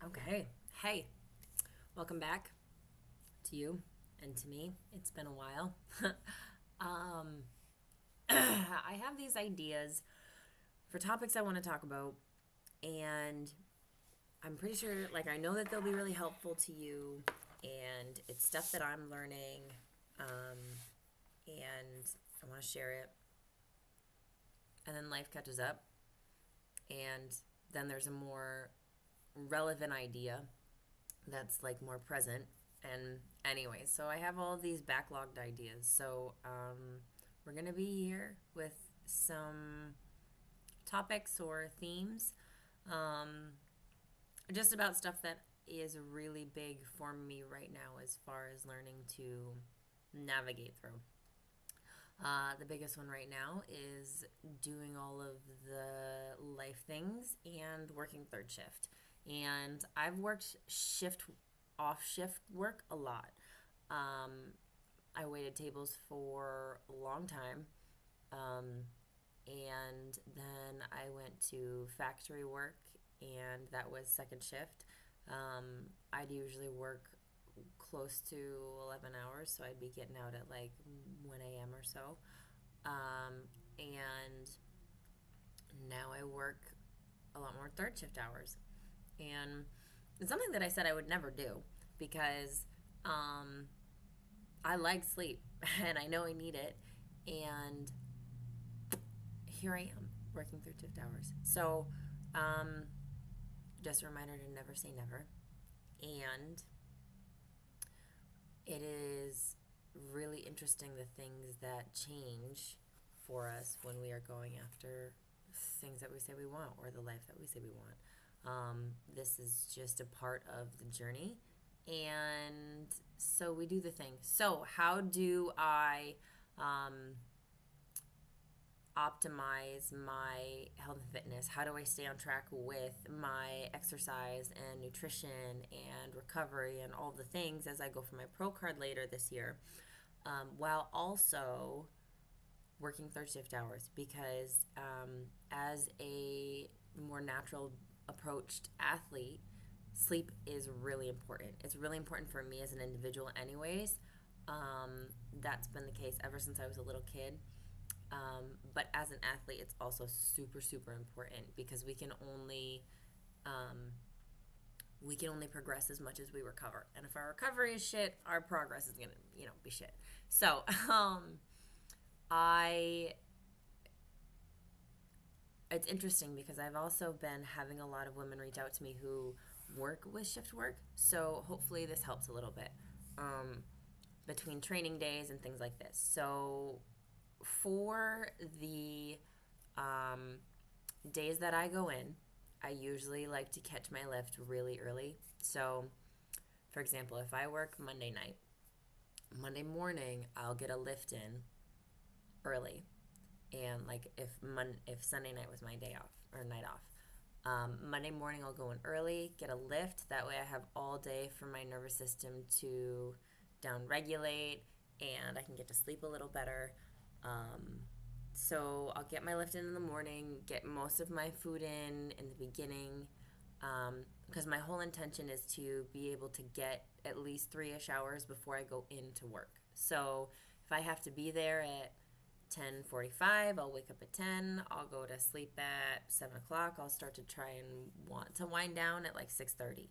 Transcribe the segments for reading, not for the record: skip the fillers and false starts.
Okay. Hey, welcome back to you and to me. It's been a while. um, I have these ideas for topics I want to talk about, and I'm pretty sure, I know that they'll be really helpful to you, and it's stuff that I'm learning, and I want to share it. And then life catches up, and then there's a more relevant idea that's more present. And anyway, so I have all of these backlogged ideas. So we're going to be here with some topics or themes, um, just about stuff that is really big for me right now as far as learning to navigate through. The biggest one right now is doing all of the life things and working third shift. And I've worked off shift work a lot. Um, I waited tables for a long time. Um, and then I went to factory work, and that was second shift. I'd usually work close to 11 hours, so I'd be getting out at 1 a.m. or so. And now I work a lot more third shift hours. And it's something that I said I would never do because I like sleep and I know I need it. And here I am working third shift hours. So just a reminder to never say never. And it is really interesting the things that change for us when we are going after things that we say we want or the life that we say we want. This is just a part of the journey. And so we do the thing. So, how do I optimize my health and fitness? How do I stay on track with my exercise and nutrition and recovery and all the things as I go for my pro card later this year, while also working third shift hours? Because as a more natural approached athlete, sleep is really important. It's really important for me as an individual anyways. That's been the case ever since I was a little kid. But as an athlete, it's also super, super important because we can only progress as much as we recover. And if our recovery is shit, our progress is gonna, be shit. So, it's interesting because I've also been having a lot of women reach out to me who work with shift work. So hopefully this helps a little bit between training days and things like this. So for the days that I go in, I usually like to catch my lift really early. So, for example, if I work Monday night, Monday morning I'll get a lift in early. And if Sunday night was my day off or night off, Monday morning I'll go in early, get a lift. That way I have all day for my nervous system to down regulate, and I can get to sleep a little better. So I'll get my lift in the morning, get most of my food in the beginning, because my whole intention is to be able to get at least 3-ish hours before I go into work. So if I have to be there at 10:45, I'll wake up at 10, I'll go to sleep at 7 o'clock, I'll start to try and want to wind down at 6:30.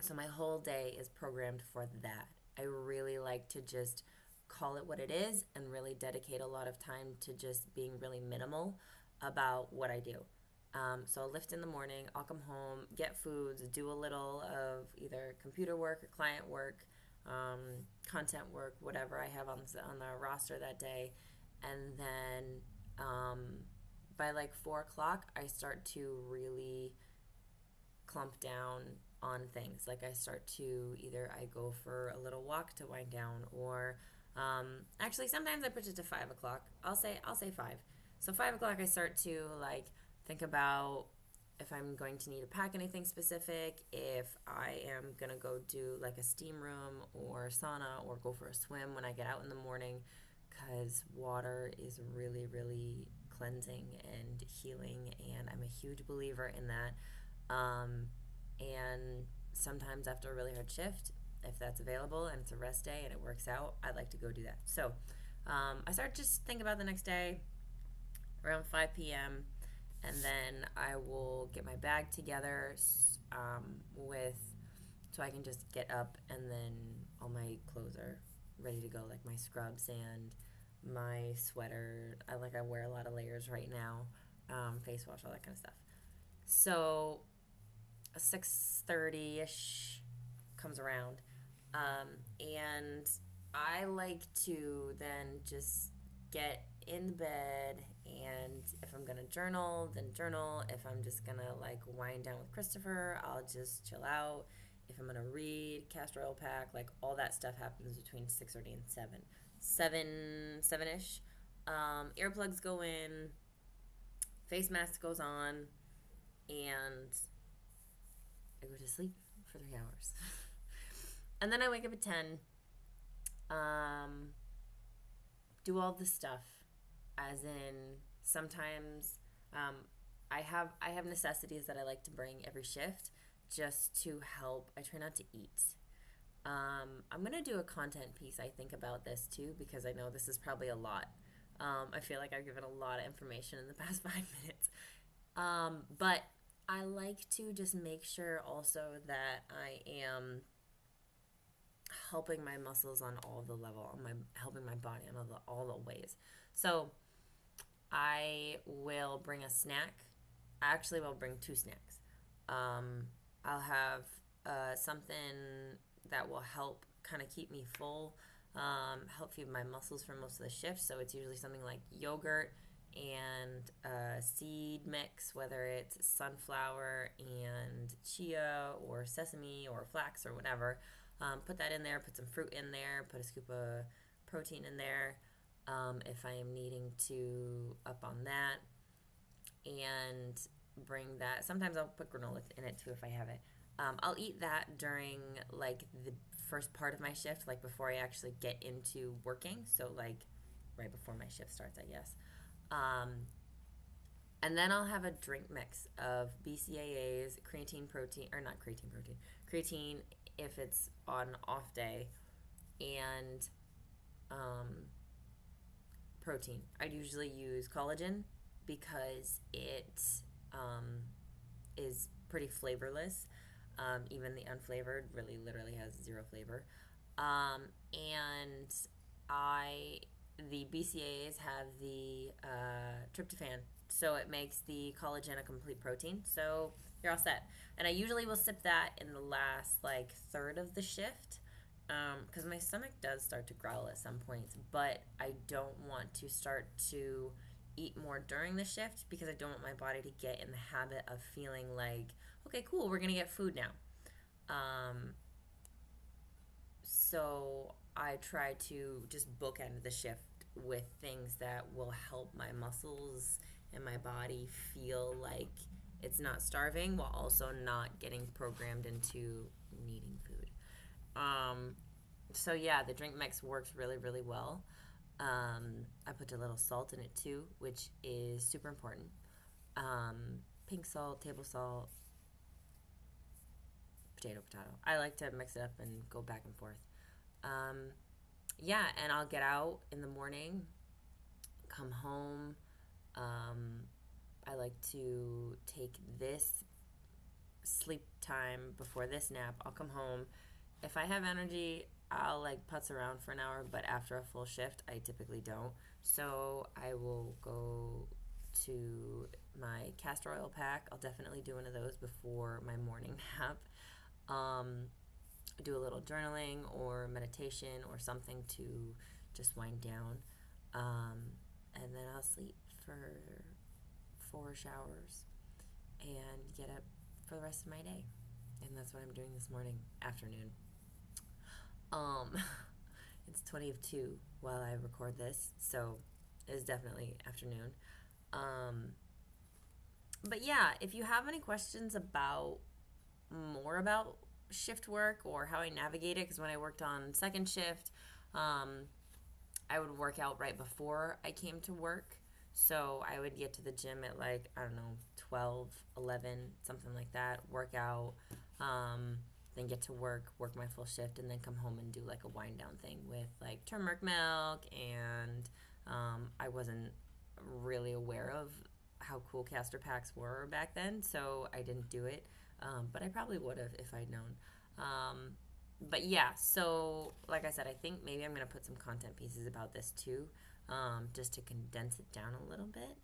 So my whole day is programmed for that. I really like to just call it what it is and really dedicate a lot of time to just being really minimal about what I do. So I'll lift in the morning, I'll come home, get foods, do a little of either computer work or client work, content work, whatever I have on the roster that day. And then by 4 o'clock, I start to really clump down on things. I start to either I go for a little walk to wind down, or actually sometimes I push it to 5 o'clock. I'll say 5. So 5 o'clock I start to think about if I'm going to need to pack anything specific, if I am going to go do a steam room or sauna or go for a swim when I get out in the morning, because water is really, really cleansing and healing, and I'm a huge believer in that. And sometimes after a really hard shift, if that's available and it's a rest day and it works out, I'd like to go do that. So I start just think about the next day around 5 p.m. and then I will get my bag together with so I can just get up and then all my clothes are ready to go, like my scrubs and my sweater. I wear a lot of layers right now, face wash, all that kind of stuff. So 6:30ish comes around, and I like to then just get in bed, and if I'm gonna journal, then journal. If I'm just gonna like wind down with Christopher, I'll just chill out. If I'm gonna read, castor oil pack, like all that stuff happens between 6:30 and 7ish. Earplugs go in, face mask goes on, and I go to sleep for 3 hours. And then I wake up at 10, do all the stuff, as in sometimes I have necessities that I like to bring every shift just to help. I try not to eat. I'm going to do a content piece, I think, about this too, because I know this is probably a lot. I feel like I've given a lot of information in the past 5 minutes. But I like to just make sure also that I am helping my muscles on all the level, helping my body on all the ways. So I will bring a snack. I actually will bring 2 snacks. I'll have something that will help kind of keep me full, help feed my muscles for most of the shift. So it's usually something like yogurt and seed mix, whether it's sunflower and chia or sesame or flax or whatever. Put that in there, put some fruit in there, put a scoop of protein in there if I am needing to up on that, and bring that. Sometimes I'll put granola in it too if I have it. I'll eat that during like the first part of my shift, like before I actually get into working, so like right before my shift starts, I guess. And then I'll have a drink mix of BCAAs, creatine if it's on off day, and protein. I'd usually use collagen because it is pretty flavorless. Even the unflavored really literally has 0 flavor. And the BCAAs have the tryptophan, so it makes the collagen a complete protein. So you're all set. And I usually will sip that in the last like third of the shift, because my stomach does start to growl at some points, but I don't want to start to eat more during the shift because I don't want my body to get in the habit of feeling like, okay, cool, we're gonna get food now. So I try to just bookend the shift with things that will help my muscles and my body feel like it's not starving while also not getting programmed into needing food. So yeah, the drink mix works really, really well. I put a little salt in it too, which is super important. Pink salt, table salt, potato. I like to mix it up and go back and forth. Yeah, and I'll get out in the morning, come home. I like to take this sleep time before this nap. I'll come home. If I have energy, I'll like putz around for an hour, but after a full shift, I typically don't. So I will go to my castor oil pack. I'll definitely do one of those before my morning nap. Do a little journaling or meditation or something to just wind down. And then I'll sleep for 4 hours and get up for the rest of my day. And that's what I'm doing this afternoon. It's 20 of 2 while I record this, so it's definitely afternoon. But yeah, if you have any questions about shift work or how I navigate it, because when I worked on second shift, I would work out right before I came to work. So I would get to the gym at 12 12, 11, something like that, work out, then get to work my full shift, and then come home and do like a wind down thing with like turmeric milk. And I wasn't really aware of how cool castor packs were back then, so I didn't do it. But I probably would have if I'd known. But yeah, so like I said, I think maybe I'm going to put some content pieces about this too, just to condense it down a little bit.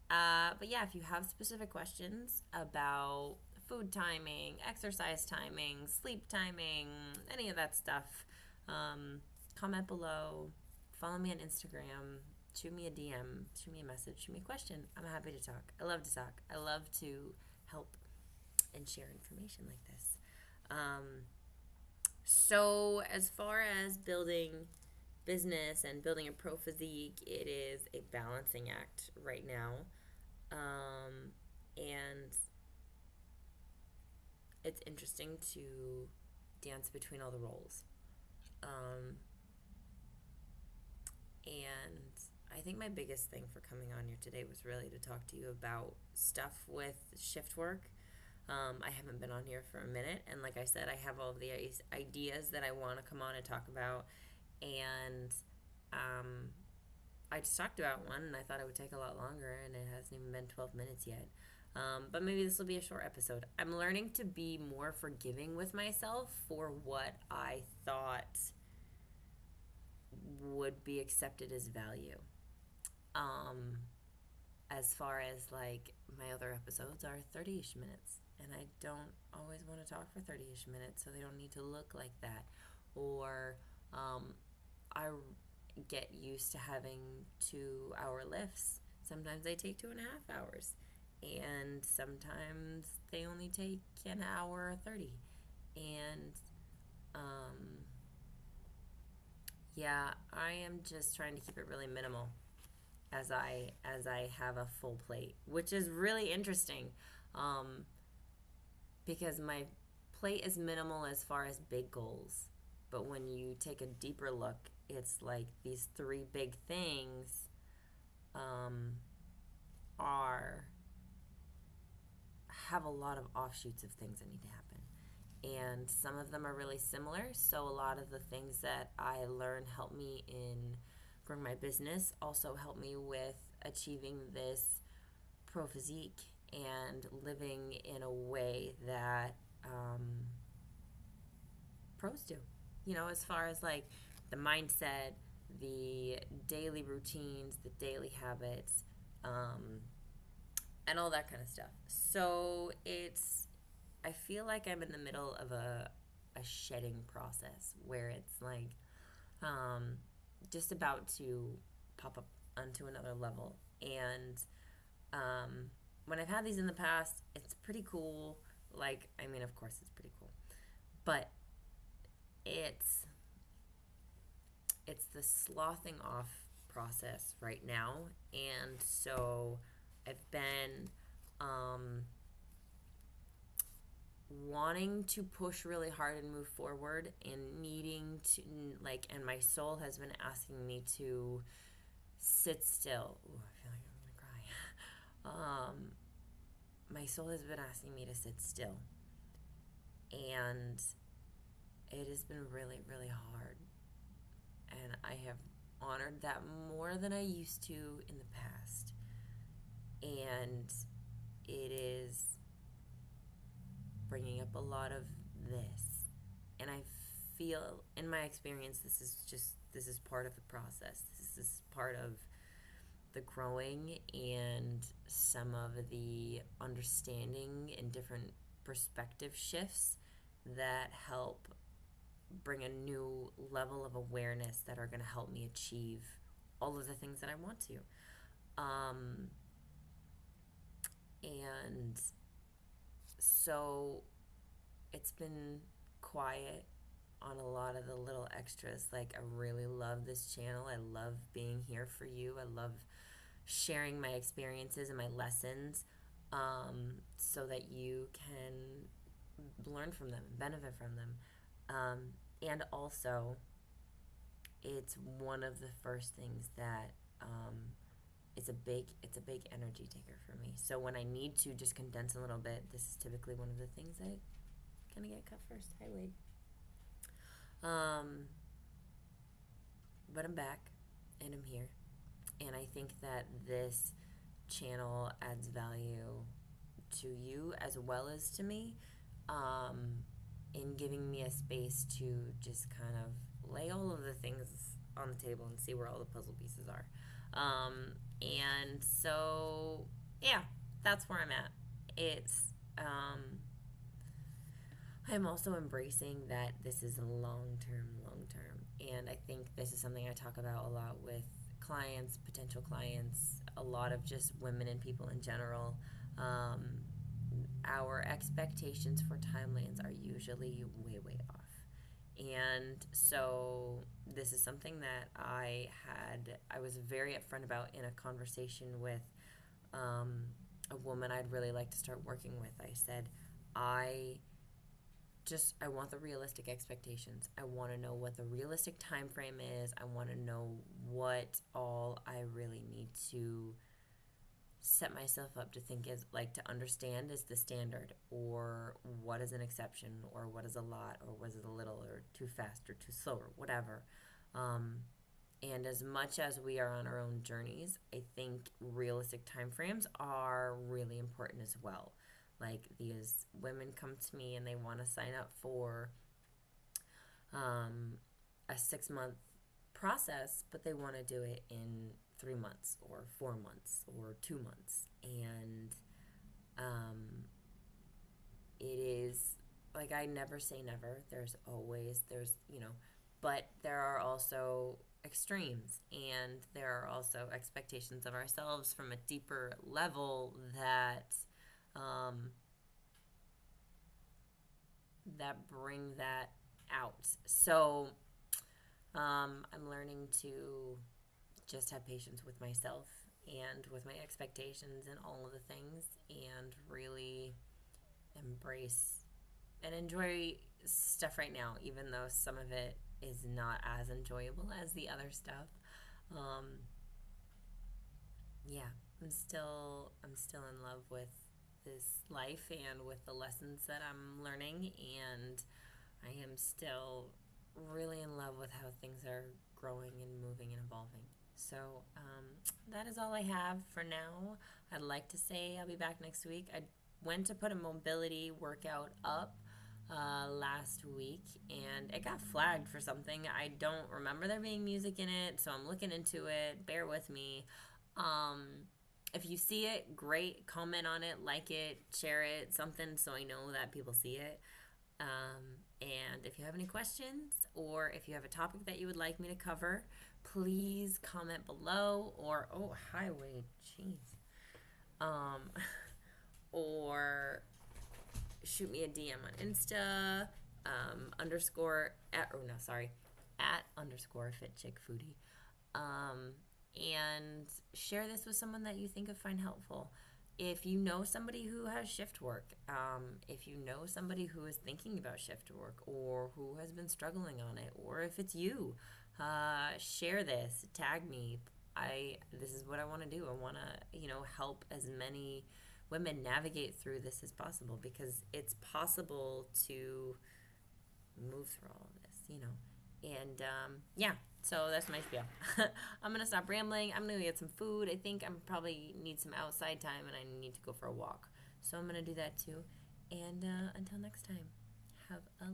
But yeah, if you have specific questions about food timing, exercise timing, sleep timing, any of that stuff, comment below, follow me on Instagram, shoot me a DM, shoot me a message, shoot me a question. I'm happy to talk. I love to talk. I love to help and share information like this. So as far as building business and building a pro physique, it is a balancing act right now. And it's interesting to dance between all the roles. And I think my biggest thing for coming on here today was really to talk to you about stuff with shift work. I haven't been on here for a minute, and like I said, I have all of the ideas that I want to come on and talk about, and I just talked about one, and I thought it would take a lot longer, and it hasn't even been 12 minutes yet. But maybe this will be a short episode. I'm learning to be more forgiving with myself for what I thought would be accepted as value. As far as like my other episodes are 30-ish minutes, and I don't always want to talk for 30-ish minutes, so they don't need to look like that. Or I get used to having 2-hour lifts. Sometimes they take 2.5 hours, and sometimes they only take an hour or 30. And yeah, I am just trying to keep it really minimal as I have a full plate, which is really interesting, because my plate is minimal as far as big goals, but when you take a deeper look, it's like these 3 big things have a lot of offshoots of things that need to happen, and some of them are really similar. So a lot of the things that I learn help me in growing my business, also help me with achieving this pro physique and living in a way that pros do. As far as like the mindset, the daily routines, the daily habits, and all that kind of stuff. So I feel like I'm in the middle of a shedding process where it's like just about to pop up onto another level. And when I've had these in the past, it's pretty cool. Like, I mean, of course it's pretty cool, but it's the sloughing off process right now. And so I've been wanting to push really hard and move forward, and needing to, like, and my soul has been asking me to sit still. Ooh, I feel like I'm gonna cry. My soul has been asking me to sit still, and it has been really, really hard, and I have honored that more than I used to in the past, and it is bringing up a lot of this. And I feel, in my experience, this is part of the process. This is part of the growing and some of the understanding and different perspective shifts that help bring a new level of awareness that are going to help me achieve all of the things that I want to. And so it's been quiet on a lot of the little extras. Like, I really love this channel. I love being here for you. I love sharing my experiences and my lessons, so that you can learn from them and benefit from them. And also, it's one of the first things that it's a big energy taker for me. So when I need to just condense a little bit, this is typically one of the things that kind of get cut first. Hi, Wade. But I'm back and I'm here, and I think that this channel adds value to you as well as to me, in giving me a space to just kind of lay all of the things on the table and see where all the puzzle pieces are. And so, yeah, that's where I'm at. It's, I'm also embracing that this is long term. And I think this is something I talk about a lot with clients, potential clients, a lot of just women and people in general. Our expectations for timelines are usually way off. And so this is something that I was very upfront about in a conversation with a woman I'd really like to start working with. I said, I want the realistic expectations. I want to know what the realistic time frame is. I want to know what all I really need to set myself up to think is, like, to understand is the standard, or what is an exception, or what is a lot, or was it a little, or too fast, or too slow, or whatever. And as much as we are on our own journeys, I think realistic time frames are really important as well. Like, these women come to me and they want to sign up for a 6-month process, but they want to do it in 3 months or 4 months or 2 months. And it is, like, I never say never. There's, but there are also extremes, and there are also expectations of ourselves from a deeper level that bring that out. So I'm learning to just have patience with myself and with my expectations and all of the things, and really embrace and enjoy stuff right now, even though some of it is not as enjoyable as the other stuff. I'm still in love with this life and with the lessons that I'm learning, and I am still really in love with how things are growing and moving and evolving. So that is all I have for now. I'd like to say I'll be back next week. I went to put a mobility workout up last week, and it got flagged for something. I don't remember there being music in it, so I'm looking into it. Bear with me. If you see it, great. Comment on it, like it, share it, something, so I know that people see it. And if you have any questions, or if you have a topic that you would like me to cover, please comment below, or, hi, Wade, jeez. Or shoot me a DM on Insta, @_FitChickFoodie. And share this with someone that you think would find helpful. If you know somebody who has shift work, if you know somebody who is thinking about shift work, or who has been struggling on it, or if it's you, share this, tag me. This is what I want to do. I want to, help as many women navigate through this as possible, because it's possible to move through all of this, And, so that's my spiel. I'm going to stop rambling. I'm going to get some food. I think I probably need some outside time, and I need to go for a walk. So I'm going to do that too. And until next time, have a